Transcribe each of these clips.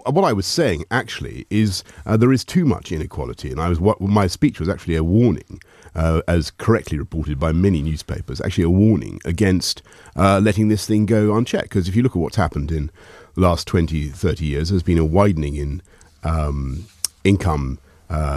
What I was saying, actually, is there is too much inequality, and my speech was actually a warning, as correctly reported by many newspapers, actually a warning against letting this thing go unchecked. Because if you look at what's happened in the last 20, 30 years, there's been a widening in income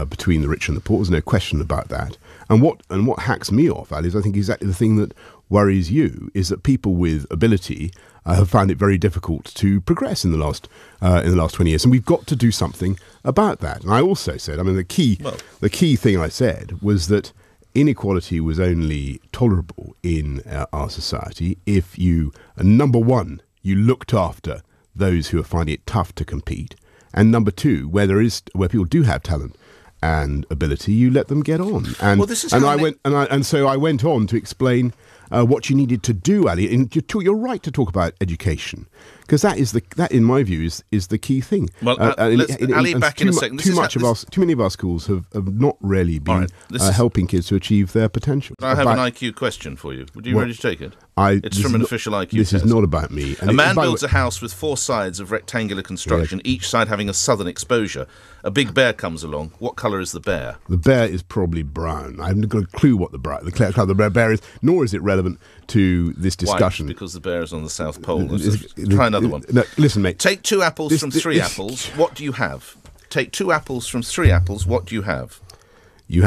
between the rich and the poor. There's no question about that. And what hacks me off, Ali, is I think exactly the thing that worries you, is that people with ability have found it very difficult to progress in the last 20 years, and we've got to do something about that. And I also said, I mean, the key thing I said was that inequality was only tolerable in our society if you, number one, you looked after those who are finding it tough to compete, and number two, where people do have talent and ability, you let them get on. And so I went on to explain what you needed to do, Ali. And you're right to talk about education, because that, in my view, is the key thing. Well, Ali, back in a second. Too many of our schools have not really been helping kids to achieve their potential. I have an IQ question for you. Would you ready to take it? It's from an official IQ This test. is not about me. A man builds a house with 4 sides of rectangular construction, each side having a southern exposure. A big bear comes along. What colour is the bear? The bear is probably brown. I haven't got a clue what the colour of the bear is, nor is it relevant to this discussion. Why? Because the bear is on the South Pole. Try another one. No, listen, mate. Take 2 apples from 3 apples. What do you have? Take 2 apples from 3 apples. What do you have? You've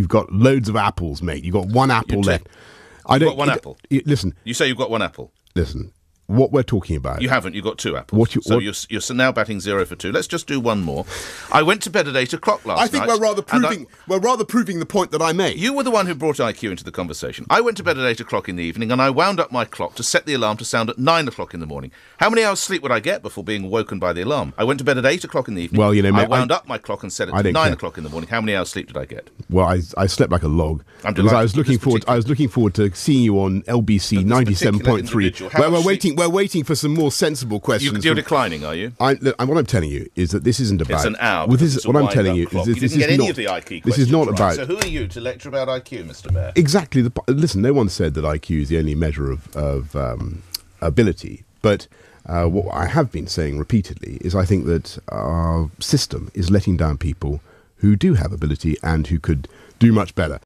got loads of apples, mate. You've got 1 apple left. You've got 1 apple. Listen. You say you've got 1 apple. Listen. What we're talking about. You haven't. You've got 2 apples. You're now batting 0 for 2. Let's just do one more. I went to bed at 8 o'clock last night. I think we're rather proving the point that I made. You were the one who brought IQ into the conversation. I went to bed at 8 o'clock in the evening, and I wound up my clock to set the alarm to sound at 9 o'clock in the morning. How many hours sleep would I get before being woken by the alarm? I went to bed at 8 o'clock in the evening. Well, you know, mate, I wound up my clock and set it to 9 o'clock in the morning. How many hours sleep did I get? Well, I slept like a log. I'm delighted. I was looking forward to seeing you on LBC 97.3. Where we're waiting for some more sensible questions. You're declining, are you? What I'm telling you is that this isn't about. It's an hour. What I'm telling you is this is not of the IQ questions. This is not about. So who are you to lecture about IQ, Mr. Mayor? Exactly. Listen, no one said that IQ is the only measure of ability, but what I have been saying repeatedly is I think that our system is letting down people who do have ability and who could do much better.